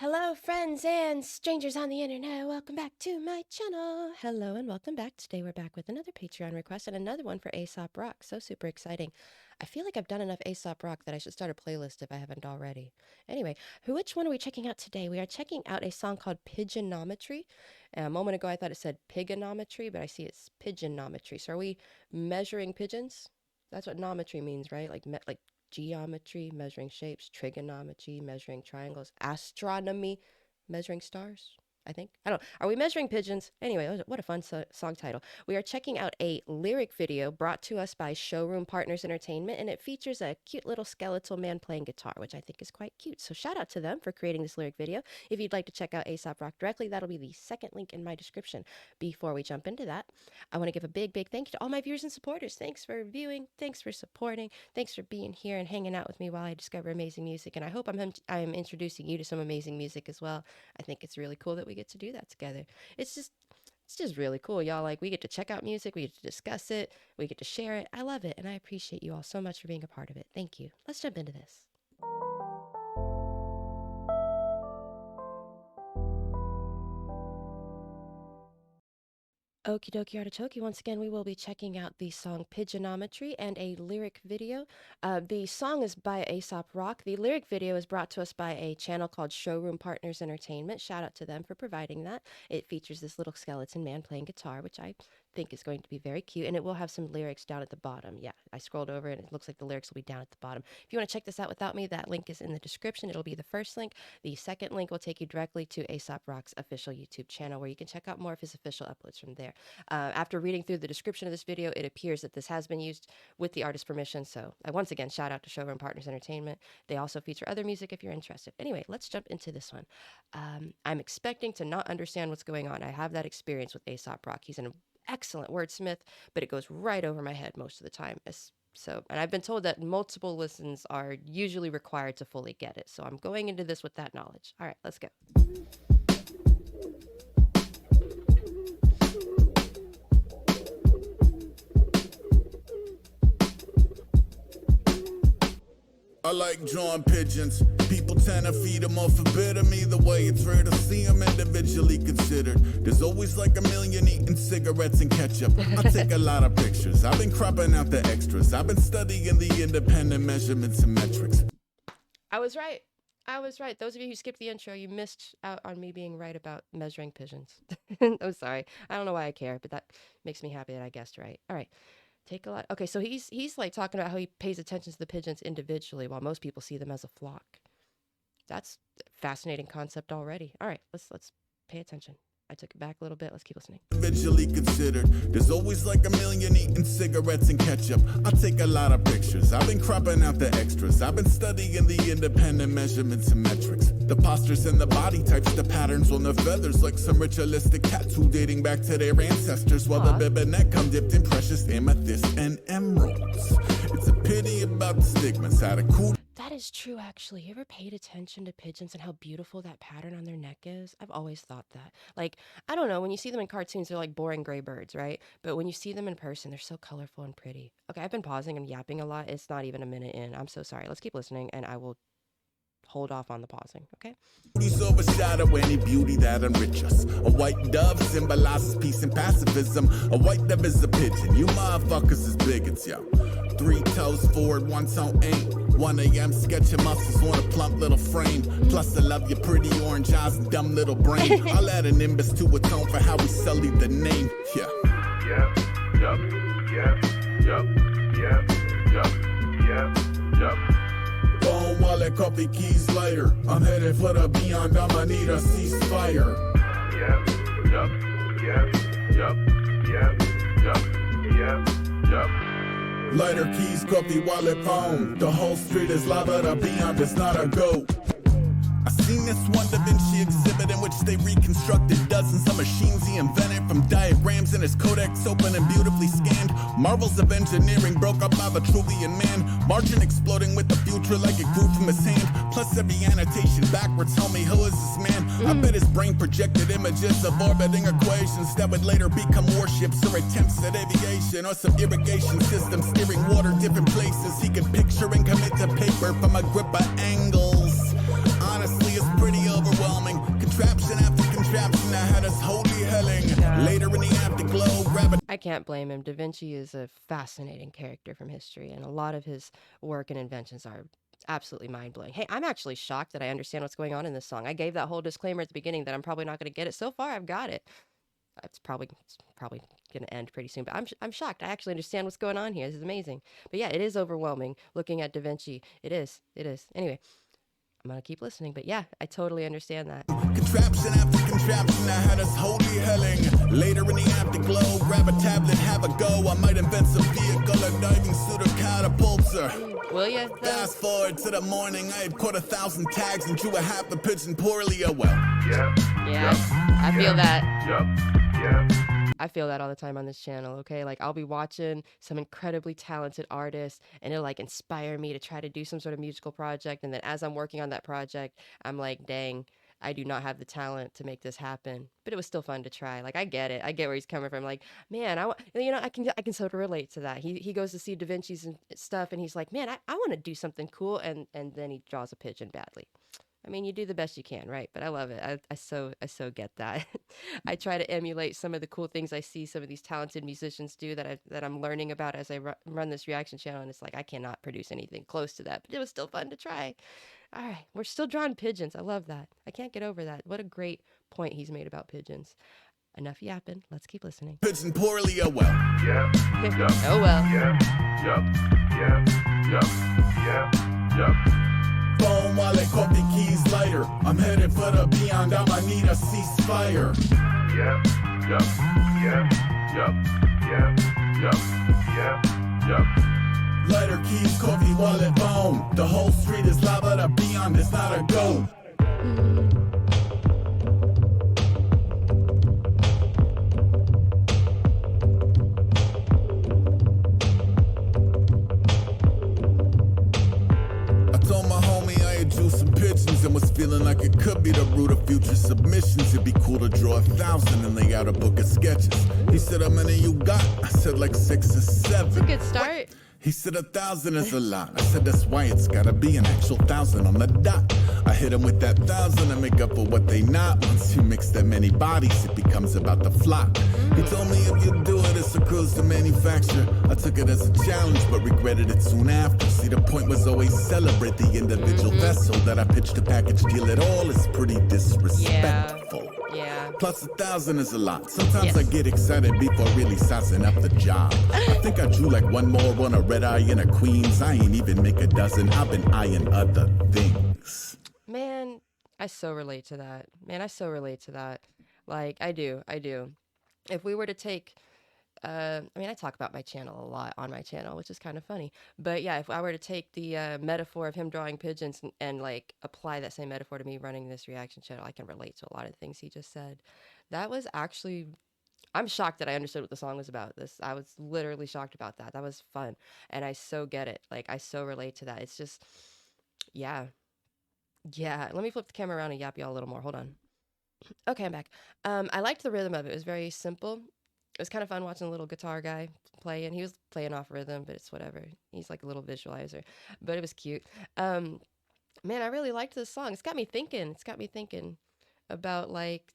Hello, friends and strangers on the internet. Welcome back to my channel. Hello and welcome back. Today we're back with another Patreon request and another one for Aesop Rock. So super exciting. I feel like I've done enough Aesop Rock that I should start a playlist if I haven't already. Anyway, which one are we checking out today? We are checking out a song called Pigeonometry. A moment ago I thought it said Pigeonometry, but I see it's Pigeonometry. So are we measuring pigeons? That's what nometry means, right? Like geometry, measuring shapes; trigonometry, measuring triangles; astronomy, measuring stars. I think. I don't know. Are we measuring pigeons? Anyway, what a fun song title. We are checking out a lyric video brought to us by Showroom Partners Entertainment, and it features a cute little skeletal man playing guitar, which I think is quite cute. So shout out to them for creating this lyric video. If you'd like to check out Aesop Rock directly, that'll be the second link in my description. Before we jump into that, I want to give a big thank you to all my viewers and supporters. Thanks for viewing. Thanks for supporting. Thanks for being here and hanging out with me while I discover amazing music. And I hope I'm introducing you to some amazing music as well. I think it's really cool that we get to do that together. It's just really cool, y'all. Like, we get to check out music, we get to discuss it, we get to share it. I love it, and I appreciate you all so much for being a part of it. Thank you. Let's jump into this. Okie dokie artichoke. Once again, we will be checking out the song Pigeonometry and a lyric video. The song is by Aesop Rock. The lyric video is brought to us by a channel called Showroom Partners Entertainment. Shout out to them for providing that. It features this little skeleton man playing guitar, which I think is going to be very cute, and it will have some lyrics down at the bottom. Yeah, I scrolled over and it looks like the lyrics will be down at the bottom. If you want to check this out without me, that link is in the description. It'll be the first link. The second link will take you directly to Aesop Rock's official YouTube channel, where you can check out more of his official uploads from there. After reading through the description of this video, it appears that this has been used with the artist's permission, so I once again shout out to Showroom Partners Entertainment. They also feature other music if you're interested. Anyway, let's jump into this one. I'm expecting to not understand what's going on. I have that experience with Aesop Rock. He's an excellent wordsmith, but it goes right over my head most of the time. And I've been told that multiple listens are usually required to fully get it. So I'm going into this with that knowledge. All right, let's go. I like drawing pigeons. People tend to feed them off a bit of me. The way it's rare to see them individually considered. There's always like a million eating cigarettes and ketchup. I take a lot of pictures. I've been cropping out the extras. I've been studying the independent measurements and metrics. I was right. Those of you who skipped the intro, you missed out on me being right about measuring pigeons. I'm sorry. I don't know why I care, but that makes me happy that I guessed right. All right. Take a lot. Okay, so he's like talking about how he pays attention to the pigeons individually while most people see them as a flock. That's a fascinating concept already. All right, let's pay attention. I took it back a little bit. Let's keep listening. Individually considered. There's always like a million eating cigarettes and ketchup. I take a lot of pictures. I've been cropping out the extras. I've been studying the independent measurements and metrics. The postures and the body types, the patterns on the feathers, like some ritualistic tattoo dating back to their ancestors. While the babonet come dipped in precious amethyst and emeralds. It's a pity about the stigmas. How to cool. That is true, actually. You ever paid attention to pigeons and how beautiful that pattern on their neck is? I've always thought that. Like, I don't know, when you see them in cartoons, they're like boring gray birds, right? But when you see them in person, they're so colorful and pretty. Okay, I've been pausing and yapping a lot. It's not even a minute in. I'm so sorry. Let's keep listening, and I will hold off on the pausing, okay? Beauties overshadow any beauty that enrich us. A white dove symbolizes peace and pacifism. A white dove is a pigeon. You motherfuckers is bigots, yo. 3 toes forward, 1 toe ain't. 1 a.m. sketching muscles on a plump little frame. Plus I love your pretty orange eyes and dumb little brain. I'll add an nimbus to atone for how we sullied the name. Yeah. Phone, wallet, coffee, keys later. I'm headed for the beyond. I'ma need a ceasefire. Lighter, keys, coffee, wallet, phone. The whole street is lava, the beyond is not a goat. I seen this one Da Vinci exhibit in which they reconstructed dozens of machines he invented, from diagrams in his codex open and beautifully scanned. Marvels of engineering broke up by Vitruvian man. Margin exploding with the future like it grew from his hand. Plus every annotation backwards, homie, who is this man? I bet his brain projected images of orbiting equations that would later become warships or attempts at aviation, or some irrigation system steering water different places. He can picture and commit to paper from a grip of angles. Honestly, it's pretty overwhelming. had us holy helling. Later in the afterglow, grab a I can't blame him. Da Vinci is a fascinating character from history, and a lot of his work and inventions are absolutely mind-blowing. Hey, I'm actually shocked that I understand what's going on in this song. I gave that whole disclaimer at the beginning that I'm probably not going to get it. So far, I've got it. It's probably going to end pretty soon, but I'm shocked. I actually understand what's going on here. This is amazing. But yeah, it is overwhelming looking at Da Vinci. It is. It is. Anyway, I'm gonna keep listening, but yeah, I totally understand that. contraption after contraption that had us holy helling. Later in the afterglow, grab a tablet, have a go. I might invent some vehicle, a diving suit or catapulter. Will ya? Fast forward to the morning, I had caught 1,000 tags and drew a half a pigeon poorly. Oh well. Yeah. Yeah, I feel that. Yeah. I feel that all the time on this channel, okay? Like, I'll be watching some incredibly talented artists, and it'll, like, inspire me to try to do some sort of musical project, and then as I'm working on that project, I'm like, dang, I do not have the talent to make this happen. But it was still fun to try. Like, I get it. I get where he's coming from. Like, man, I can sort of relate to that. He goes to see Da Vinci's and stuff, and he's like, man, I want to do something cool, and then he draws a pigeon badly. I mean, you do the best you can, right? But I love it. I so get that. I try to emulate some of the cool things I see some of these talented musicians do that I'm learning about as I run this reaction channel, and it's like I cannot produce anything close to that, but it was still fun to try. All right, we're still drawing pigeons. I love that. I can't get over that. What a great point he's made about pigeons. Enough yapping. Let's keep listening. Pigeon poorly. Oh well. Yeah. Oh well. Yeah. Phone, wallet, coffee, keys, lighter. I'm headed for the beyond. I'ma need a ceasefire. Lighter, keys, coffee, wallet, phone. The whole street is lava. The beyond is not a go. And was feeling like it could be the root of future submissions. It'd be cool to draw 1,000 and lay out a book of sketches. He said, how many you got? I said like 6 or 7. That's a good start. He said 1,000 is a lot. I said that's why it's gotta be an actual 1,000 on the dot. I hit him with that 1,000 to make up for what they not. Once you mix that many bodies, it becomes about the flock. He told me if you do it, it's a cruise to manufacture. I took it as a challenge, but regretted it soon after. See, the point was always celebrate the individual vessel. That I pitched a package deal at all is pretty disrespectful. Yeah. Plus 1,000 is a lot. Sometimes I get excited before really sizing up the job. I think I drew like one more on a red eye and a queen's. I ain't even make a dozen. I've been eyeing other things. Man, I so relate to that. Like, I do. If we were to take, I mean, I talk about my channel a lot on my channel, which is kind of funny. But yeah, if I were to take the metaphor of him drawing pigeons and like apply that same metaphor to me running this reaction channel, I can relate to a lot of things he just said. That was actually, I'm shocked that I understood what the song was about. I was literally shocked about that. That was fun. And I so get it. Like, I so relate to that. It's just, yeah. Yeah. Let me flip the camera around and yap y'all a little more. Hold on. Okay, I'm back. I liked the rhythm of it. It was very simple. It was kind of fun watching the little guitar guy play, and he was playing off rhythm, but it's whatever. He's like a little visualizer, but it was cute. Man, I really liked this song. It's got me thinking. About like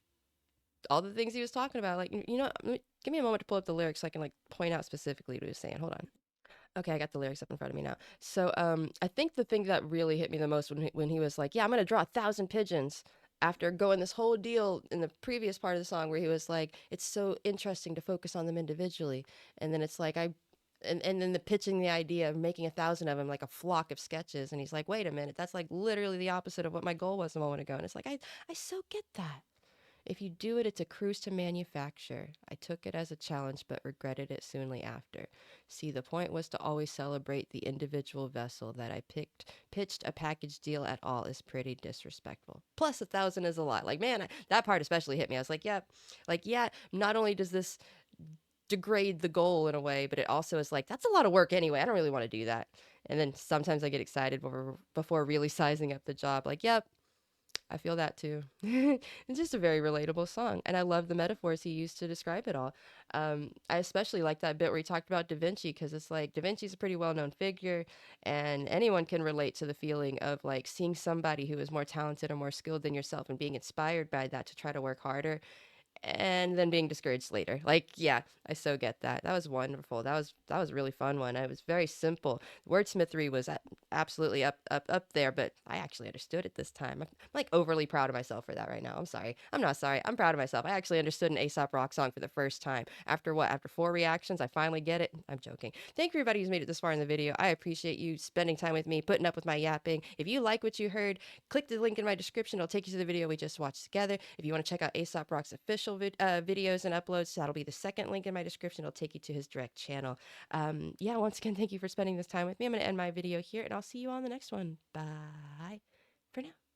all the things he was talking about. Like, give me a moment to pull up the lyrics so I can like point out specifically what he was saying. Hold on. Okay, I got the lyrics up in front of me now. So, I think the thing that really hit me the most when he was like, "Yeah, I'm gonna draw 1,000 pigeons." After going this whole deal in the previous part of the song where he was like, it's so interesting to focus on them individually. And then it's like, and then the pitching the idea of making 1,000 of them, like a flock of sketches. And he's like, wait a minute, that's like literally the opposite of what my goal was a moment ago. And it's like, I so get that. If you do it, it's a cruise to manufacture. I took it as a challenge, but regretted it soonly after. See, the point was to always celebrate the individual vessel. That I pitched a package deal at all is pretty disrespectful. Plus 1,000 is a lot. Like, man, that part especially hit me. I was like, yeah, not only does this degrade the goal in a way, but it also is like, that's a lot of work anyway. I don't really want to do that. And then sometimes I get excited before really sizing up the job. Like, yep. I feel that too. It's just a very relatable song. And I love the metaphors he used to describe it all. I especially like that bit where he talked about Da Vinci, because it's like Da Vinci's a pretty well-known figure, and anyone can relate to the feeling of like seeing somebody who is more talented or more skilled than yourself and being inspired by that to try to work harder. and then being discouraged later. Like, yeah, I so get that. That was wonderful. That was a really fun one. It was very simple. Wordsmithery was absolutely up there, but I actually understood it this time. I'm like overly proud of myself for that right now. I'm sorry. I'm not sorry. I'm proud of myself. I actually understood an Aesop rock song for the first time. After what? After 4 reactions, I finally get it. I'm joking. Thank you everybody who's made it this far in the video. I appreciate you spending time with me, putting up with my yapping. If you like what you heard, click the link in my description. It'll take you to the video we just watched together. If you want to check out Aesop Rock's official videos and uploads, that'll be the second link in my description. It'll take you to his direct channel. Yeah, once again, thank you for spending this time with me. I'm going to end my video here, and I'll see you on the next one. Bye for now.